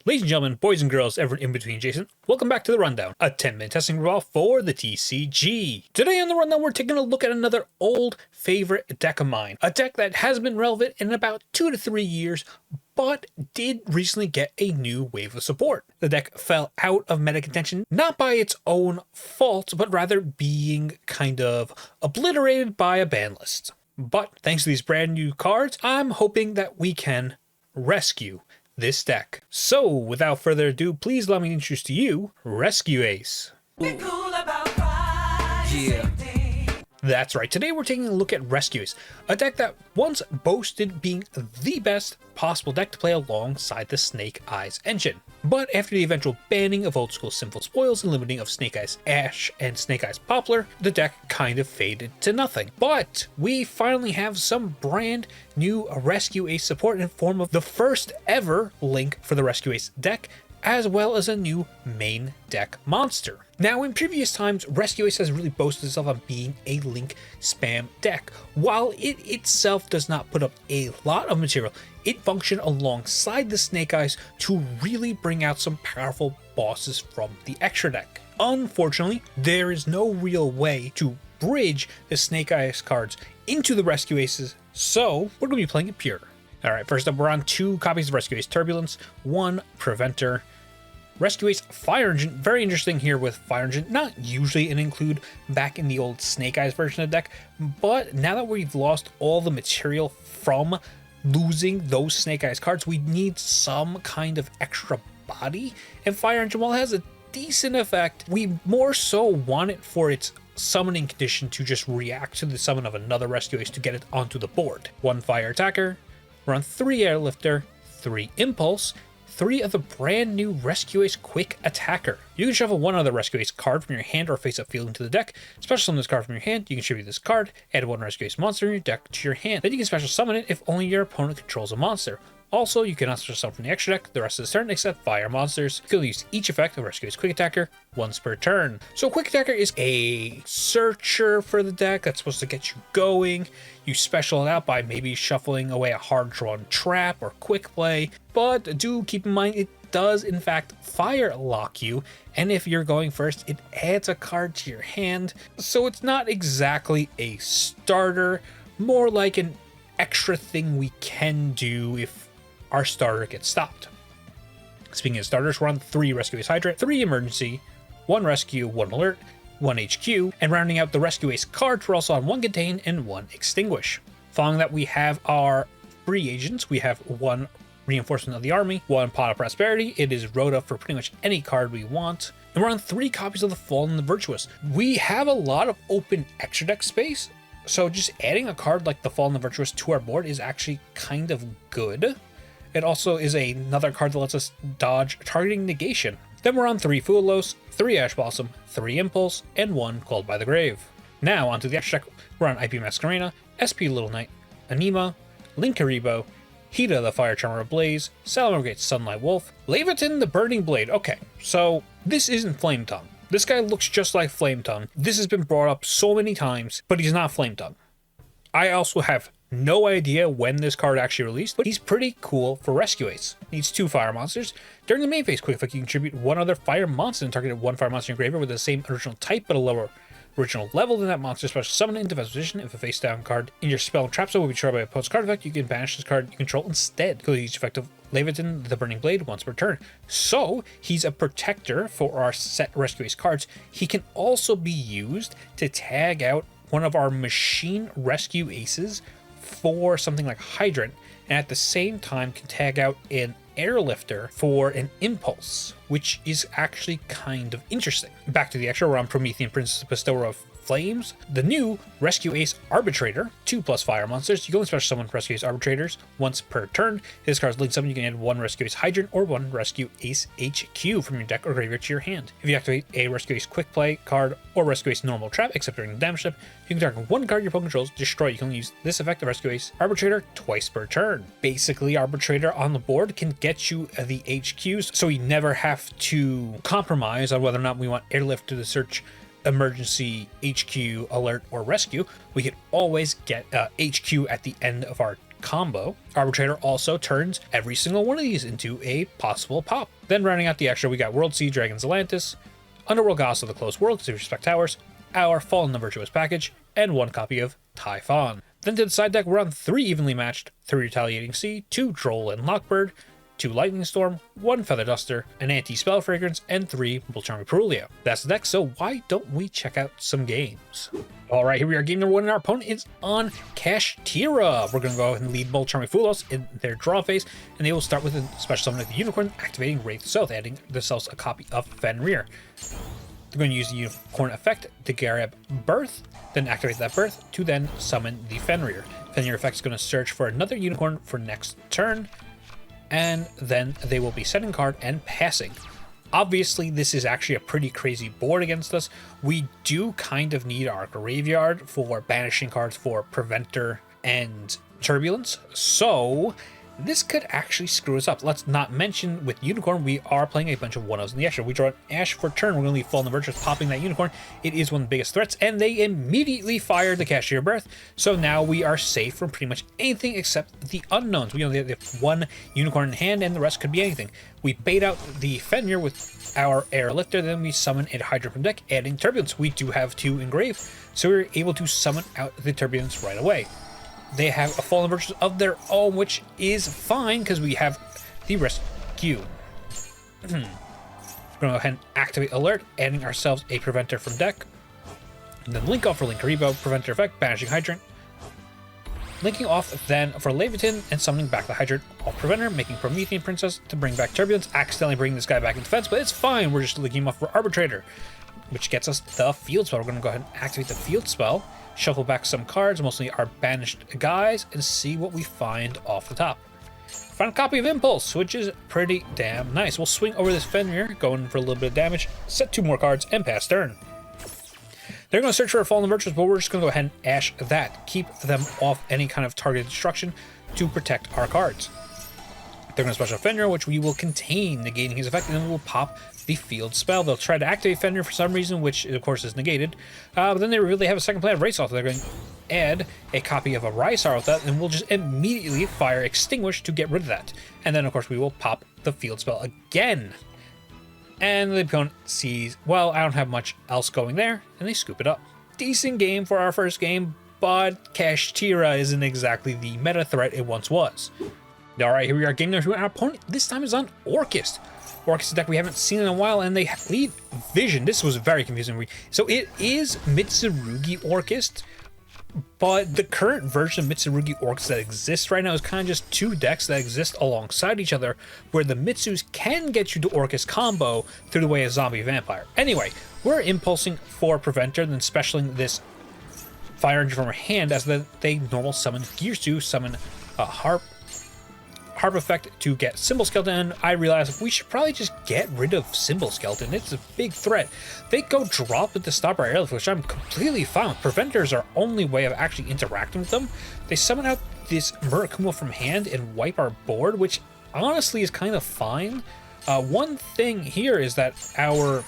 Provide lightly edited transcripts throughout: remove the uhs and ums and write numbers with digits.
Ladies and gentlemen, boys and girls, everyone in between, Jason, welcome back to The Rundown, a 10-minute testing ripoff for the TCG. Today on The Rundown, we're taking a look at another old favorite deck of mine. A deck that has been relevant in about 2 to 3 years, but did recently get a new wave of support. The deck fell out of meta contention, not by its own fault, but rather being kind of obliterated by a ban list. But thanks to these brand new cards, I'm hoping that we can rescue this deck. So, without further ado, please allow me to introduce to you Rescue Ace. Yeah. That's right, today we're taking a look at Rescue Ace, a deck that once boasted being the best possible deck to play alongside the Snake Eyes engine. But after the eventual banning of old school Sinful Spoils and limiting of Snake Eyes Ash and Snake Eyes Poplar, the deck kind of faded to nothing. But we finally have some brand new Rescue Ace support in the form of the first ever link for the Rescue Ace deck, as well as a new main deck monster. Now, in previous times, Rescue Ace has really boasted itself on being a link spam deck. While it itself does not put up a lot of material, it functioned alongside the Snake Eyes to really bring out some powerful bosses from the extra deck. Unfortunately, there is no real way to bridge the Snake Eyes cards into the Rescue Aces, so we're going to be playing it pure. Alright, first up, we're on 2 copies of Rescue Ace Turbulence, 1 Preventer, Rescue Ace Fire Engine. Very interesting here with Fire Engine, not usually an include back in the old Snake Eyes version of the deck, but now that we've lost all the material from losing those Snake Eyes cards, we need some kind of extra body, and Fire Engine, while it has a decent effect, we more so want it for its summoning condition to just react to the summon of another Rescue Ace to get it onto the board. 1 Fire Attacker, we're on 3 Airlifter, 3 Impulse, 3 of the brand new Rescue Ace Quick Attacker. You can shuffle 1 other Rescue Ace card from your hand or face-up field into the deck. Special summon this card from your hand, you can tribute this card, add 1 Rescue Ace monster in your deck to your hand. Then you can special summon it if only your opponent controls a monster. Also, you cannot special summon from the extra deck the rest of the turn except fire monsters. You can use each effect of Rescue Ace Quick Attacker once per turn. So Quick Attacker is a searcher for the deck that's supposed to get you going. You special it out by maybe shuffling away a hard-drawn trap or quick play, but do keep in mind it does in fact fire lock you, and if you're going first, it adds a card to your hand, so it's not exactly a starter, more like an extra thing we can do if our starter gets stopped. Speaking of starters, we're on 3 Rescue Ace Hydrant, 3 Emergency, 1 Rescue, 1 Alert, 1 HQ, and rounding out the Rescue Ace cards, we're also on 1 Contain and 1 Extinguish. Following that, we have our free agents. We have 1 Reinforcement of the Army, 1 Pot of Prosperity. It is Rhoda for pretty much any card we want. And we're on 3 copies of the Fallen and the Virtuous. We have a lot of open extra deck space, so just adding a card like the Fallen and the Virtuous to our board is actually kind of good. It also is another card that lets us dodge targeting negation. Then we're on 3 Fuelos, 3 Ash Blossom, 3 Impulse, and 1 Called by the Grave. Now onto the extra deck, we're on IP Masquerena, SP Little Knight, Anima, Linkaribo, Hida the Fire Charmer Ablaze, Salamangreat Sunlight Wolf, Leviathan the Burning Blade. Okay, so this isn't Flame Tongue. This guy looks just like Flame Tongue. This has been brought up so many times, but he's not Flame Tongue. I also have no idea when this card actually released, but he's pretty cool for Rescue Ace. Needs 2 fire monsters. During the main phase quick effect, you can contribute 1 other fire monster and target 1 fire monster in your graveyard with the same original type but a lower original level than that monster. Special summon it into defense position. If a face down card in your spell and trap zone will be destroyed by a opponent's card effect, you can banish this card you control instead. Kill each effect of Leviathan the Burning Blade once per turn. So he's a protector for our set Rescue Ace cards. He can also be used to tag out one of our machine Rescue Aces for something like Hydrant, and at the same time can tag out an Airlifter for an Impulse, which is actually kind of interesting. Back to the extra, we're on Promethean Princess Bestower of Flames, the new Rescue Ace Arbitrator, 2+ fire monsters. You can only special summon Rescue Ace Arbitrators once per turn. This card's link summon, you can add 1 Rescue Ace Hydrant or 1 Rescue Ace HQ from your deck or graveyard to your hand. If you activate a Rescue Ace Quick Play card or Rescue Ace Normal Trap, except during the damage step, you can target 1 card your opponent controls, destroy. You can only use this effect of Rescue Ace Arbitrator twice per turn. Basically, Arbitrator on the board can get you the HQs, so we never have to compromise on whether or not we want Airlift to the search emergency, HQ, alert, or rescue. We can always get HQ at the end of our combo. Arbitrator also turns every single one of these into a possible pop. Then rounding out the extra, we got World Sea Dragons Atlantis, Underworld Goddess of the Closed World, because respect towers, our Fallen the Virtuous package, and 1 copy of Typhon. Then to the side deck, we're on 3 evenly matched, 3 Retaliating Sea, 2 Droll and Lockbird, 2 Lightning Storm, 1 Feather Duster, an Anti-Spell Fragrance, and 3 Charming Perulio. That's the deck, so why don't we check out some games? Alright, here we are, game number 1, and our opponent is on Kashtira. We're going to go ahead and lead Charming Foolos in their draw phase, and they will start with a special summon of the Unicorn, activating Wraith South, adding themselves a copy of Fenrir. They're going to use the Unicorn effect to grab Birth, then activate that Birth to then summon the Fenrir. Fenrir effect is going to search for another Unicorn for next turn, and then they will be setting card and passing. Obviously, this is actually a pretty crazy board against us. We do kind of need our graveyard for banishing cards for Preventer and Turbulence, so this could actually screw us up. Let's not mention with Unicorn, we are playing a bunch of 1-0s in the extra. We draw an Ash for turn, we're going to leave Fallen the Virtuous popping that Unicorn. It is one of the biggest threats, and they immediately fire the Kashtira Birth, so now we are safe from pretty much anything except the unknowns. We only have 1 Unicorn in hand, and the rest could be anything. We bait out the Fenrir with our Airlifter, then we summon a Hydra from deck, adding Turbulence. We do have 2 engraved, so we're able to summon out the Turbulence right away. They have a Fallen Virtuous of their own, which is fine because we have the Rescue. We're going to go ahead and activate Alert, adding ourselves a Preventer from deck. And then link off for Linkaribo, Preventer effect, banishing Hydrant. Linking off then for Leviathan and summoning back the Hydrant off Preventer, making Promethean Princess to bring back Turbulence, accidentally bringing this guy back into defense, but it's fine. We're just linking him off for Arbitrator, which gets us the Field Spell. We're going to go ahead and activate the Field Spell, shuffle back some cards, mostly our banished guys, and see what we find off the top. Find a copy of Impulse, which is pretty damn nice. We'll swing over this Fenrir, going for a little bit of damage, set 2 more cards, and pass turn. They're going to search for a Fallen Virtuous, but we're just going to go ahead and Ash that. Keep them off any kind of targeted destruction to protect our cards. They're going to special Fenrir, which we will contain, negating his effect, and then we'll pop the Field Spell. They'll try to activate Fenrir for some reason, which of course is negated. But then they really have a second plan of Race Off. They're going to add a copy of a Rysar with that, and we'll just immediately fire Extinguish to get rid of that. And then of course we will pop the Field Spell again. And the opponent sees, well, I don't have much else going there, and they scoop it up. Decent game for our first game, but Kashtira isn't exactly the meta threat it once was. Alright, here we are, game number 2, and our opponent this time is on Orcust. Orcust is a deck we haven't seen in a while, and they lead Vision. This was very confusing. So it is Mitsurugi Orcust, but the current version of Mitsurugi Orcust that exists right now is kind of just 2 decks that exist alongside each other, where the Mitsus can get you to Orcust combo through the way of Zombie Vampire. Anyway, we're impulsing for Preventer, then specialing this Fire Engine from our hand as they normal summon Girsu, summon a Harp effect to get Symbol Skeleton. I realized we should probably just get rid of Symbol Skeleton. It's a big threat. They go drop with the Stop Our Airlift, which I'm completely fine with. Preventer is our only way of actually interacting with them. They summon out this Murakumo from hand and wipe our board, which honestly is kind of fine. One thing here is that our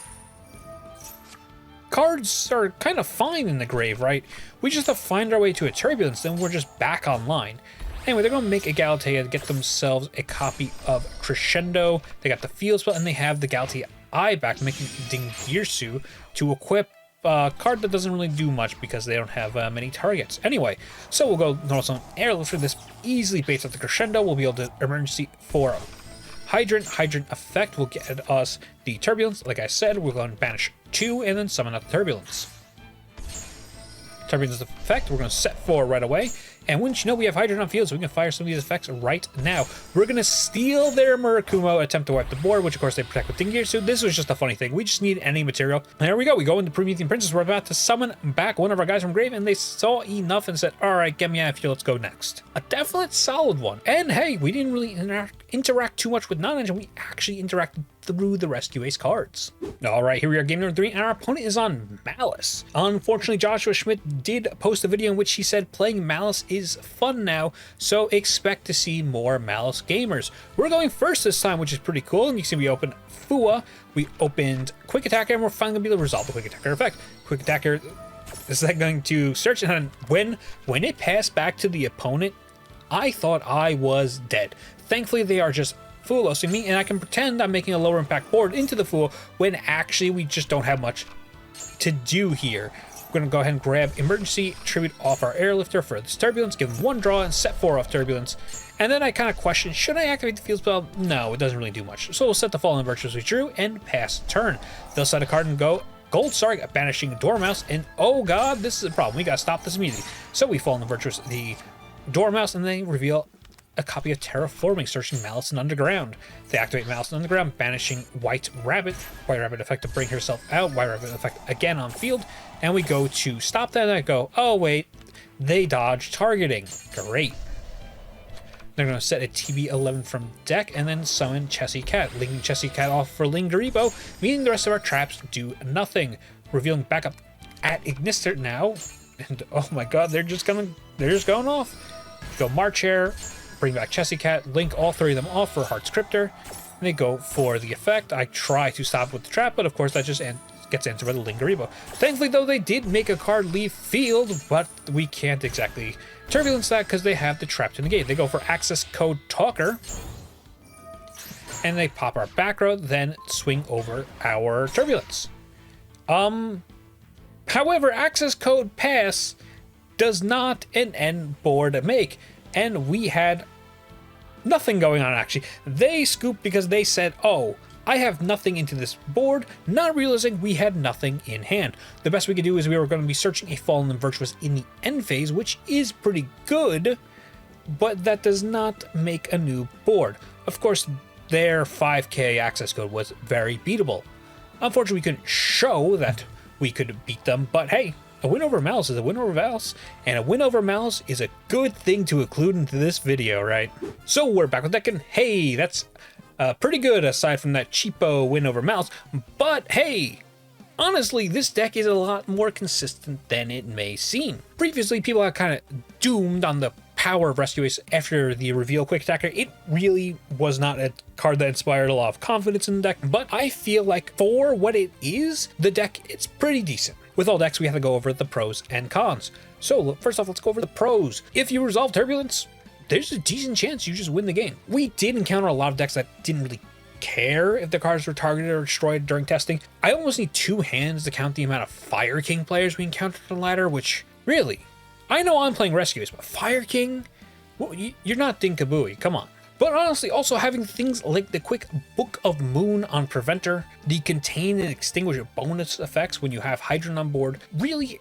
cards are kind of fine in the grave, right? We just have to find our way to a Turbulence, then we're just back online. Anyway, they're going to make a Galatea to get themselves a copy of Crescendo. They got the Field Spell, and they have the Galatea Eye back, making Dingirsu to equip a card that doesn't really do much because they don't have many targets. Anyway, so we'll go normal summon Airlift for this. Easily baits out the Crescendo. We'll be able to emergency for Hydrant. Hydrant effect will get us the Turbulence. Like I said, we're going to banish 2 and then summon out the Turbulence. Turbulence effect, we're going to set 4 right away. And wouldn't you know, we have Hydrant on field, so we can fire some of these effects right now. We're going to steal their Murakumo, attempt to wipe the board, which of course they protect with Dingirsu. This was just a funny thing. We just need any material. And there we go. We go into Promethean Princess. We're about to summon back one of our guys from grave, and they saw enough and said, all right, get me out of here. Let's go next. A definite solid one. And hey, we didn't really interact too much with non-engine. We actually interacted through the Rescue Ace cards. All right, here we are, game number 3, and our opponent is on Malice. Unfortunately, Joshua Schmidt did post a video in which he said playing Malice is fun now, so expect to see more Malice gamers. We're going first this time, which is pretty cool, and you can see we opened Fua, we opened Quick Attacker, and we're finally going to be able to resolve the Quick Attacker effect. Quick Attacker, this is going to search, and when it passed back to the opponent, I thought I was dead. Thankfully, they are just Foolosing me, and I can pretend I'm making a lower impact board into the Fool when actually we just don't have much to do here. We're going to go ahead and grab Emergency, tribute off our Airlifter for this Turbulence, give him 1 draw, and set 4 off Turbulence. And then I kind of question, should I activate the field spell? No, it doesn't really do much. So we'll set the Fallen Virtues we drew and pass turn. They'll set a card and go gold, sorry, banishing Dormouse, and oh god, this is a problem. We gotta stop this immediately. So we Fallen Virtues the Dormouse, and they reveal a copy of Terraforming, searching Malice and Underground. They activate Malice and Underground, banishing White Rabbit. White Rabbit effect to bring herself out. White Rabbit effect again on field. And we go to stop that, and I go, oh wait, they dodge targeting. Great. They're going to set a TB11 from deck and then summon Chessie Cat, linking Chessie Cat off for Lingaribo, meaning the rest of our traps do nothing. Revealing backup at Ignister now. And oh my god, they're just going off. Go March Hare, bring back Chessie Cat, link all 3 of them off for Heart's Cryptor. And they go for the effect. I try to stop with the trap, but of course that just gets answered by the Lingaribo. Thankfully, though, they did make a card leave field, but we can't exactly Turbulence that because they have the trap to negate. They go for Access Code Talker, and they pop our back row, then swing over our Turbulence. However, Access Code Pass does not an end board make, and we had nothing going on actually. They scooped because they said, oh, I have nothing into this board, not realizing we had nothing in hand. The best we could do is we were going to be searching a Fallen and Virtuous in the end phase, which is pretty good, but that does not make a new board. Of course, their 5k access code was very beatable. Unfortunately, we couldn't show that we could beat them, but hey, a win over Malice is a win over Malice, and a win over Malice is a good thing to include into this video, right? So we're back with deck, and hey, that's pretty good aside from that cheapo win over Malice, but hey, honestly, this deck is a lot more consistent than it may seem. Previously, people had kind of doomed on the power of Rescue Ace after the reveal Quick Attacker. It really was not a card that inspired a lot of confidence in the deck, but I feel like for what it is, the deck, it's pretty decent. With all decks, we have to go over the pros and cons. So first off, let's go over the pros. If you resolve Turbulence, there's a decent chance you just win the game. We did encounter a lot of decks that didn't really care if the cards were targeted or destroyed during testing. I almost need 2 hands to count the amount of Fire King players we encountered on the ladder, which, really, I know I'm playing Rescues, but Fire King? Well, you're not Dinkabooey, come on. But honestly, also having things like the quick Book of Moon on Preventer, the Contain and Extinguish bonus effects when you have Hydron on board, really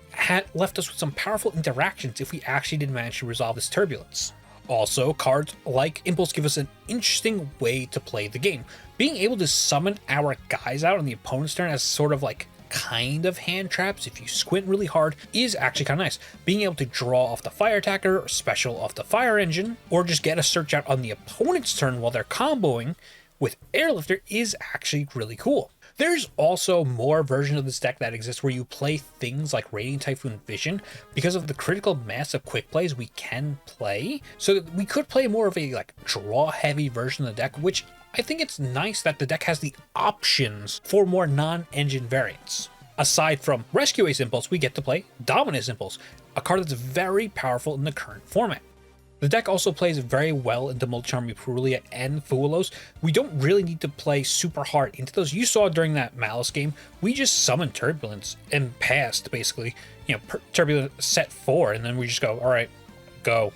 left us with some powerful interactions if we actually did manage to resolve this Turbulence. Also, cards like Impulse give us an interesting way to play the game. Being able to summon our guys out on the opponent's turn as sort of like kind of hand traps, if you squint really hard, is actually kind of nice. Being able to draw off the Fire Attacker or special off the Fire Engine, or just get a search out on the opponent's turn while they're comboing with Airlifter is actually really cool. There's also more versions of this deck that exist where you play things like Radiant Typhoon Vision because of the critical mass of quick plays we can play. So we could play more of a like draw heavy version of the deck, which I think it's nice that the deck has the options for more non-engine variants. Aside from Rescue Ace Impulse, we get to play Dominus Impulse, a card that's very powerful in the current format. The deck also plays very well into Multicharm, Purulia, and Fuelos. We don't really need to play super hard into those. You saw during that Malice game, we just summoned Turbulence and passed, basically. You know, Turbulence set 4, and then we just go, all right, go.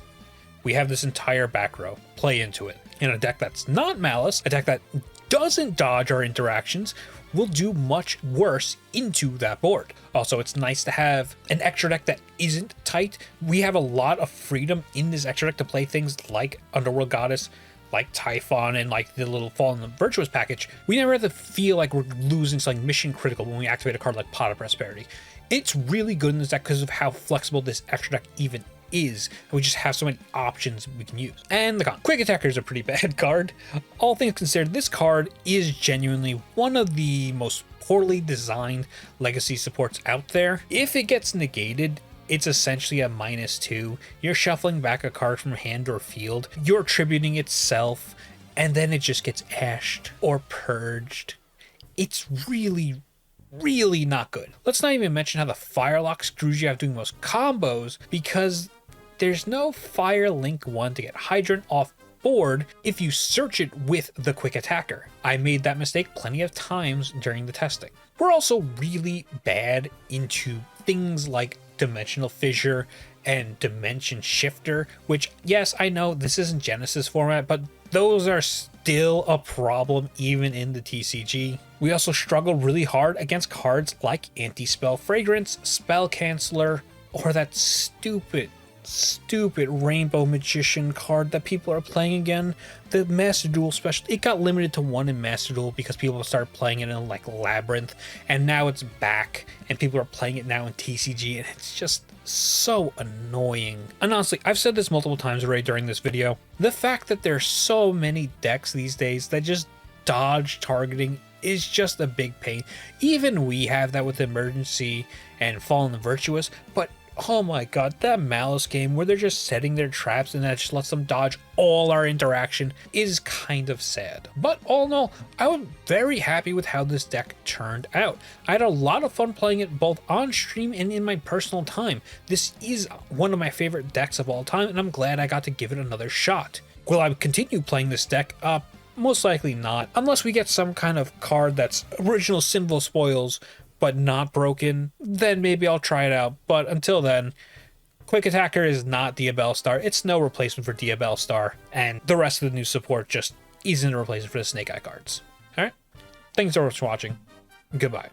We have this entire back row. Play into it. In a deck that's not Malice, a deck that doesn't dodge our interactions, will do much worse into that board. Also, it's nice to have an extra deck that isn't tight. We have a lot of freedom in this extra deck to play things like Underworld Goddess, like Typhon, and like the little Fallen and Virtuous package. We never have to feel like we're losing something mission critical when we activate a card like Pot of Prosperity. It's really good in this deck because of how flexible this extra deck even is. We just have so many options we can use. And the con. Quick Attacker is a pretty bad card. All things considered, this card is genuinely one of the most poorly designed legacy supports out there. If it gets negated, it's essentially a -2. You're shuffling back a card from hand or field, you're tributing itself, and then it just gets ashed or purged. It's really not good. Let's not even mention how the Firelock screws you out doing most combos, because there's no Fire Link 1 to get Hydrant off board if you search it with the Quick Attacker. I made that mistake plenty of times during the testing. We're also really bad into things like Dimensional Fissure and Dimension Shifter, which, yes, I know this isn't Genesis format, but those are still a problem even in the TCG. We also struggle really hard against cards like Anti-Spell Fragrance, Spell Canceller, or that stupid Rainbow Magician card that people are playing again. The Master Duel special, it got limited to 1 in Master Duel because people started playing it in like Labyrinth, and now it's back and people are playing it now in TCG, and it's just so annoying. And honestly, I've said this multiple times already during this video, the fact that there's so many decks these days that just dodge targeting is just a big pain. Even we have that with Emergency and Fallen the Virtuous, but oh my god, that Malice game where they're just setting their traps and that just lets them dodge all our interaction is kind of sad. But all in all, I was very happy with how this deck turned out. I had a lot of fun playing it both on stream and in my personal time. This is one of my favorite decks of all time, and I'm glad I got to give it another shot. Will I continue playing this deck? Most likely not, unless we get some kind of card that's original Symbol Spoils but not broken, then maybe I'll try it out. But until then, Quick Attacker is not Diabell Star. It's no replacement for Diabell Star, and the rest of the new support just isn't a replacement for the Snake Eye cards. Alright, thanks so much for watching. Goodbye.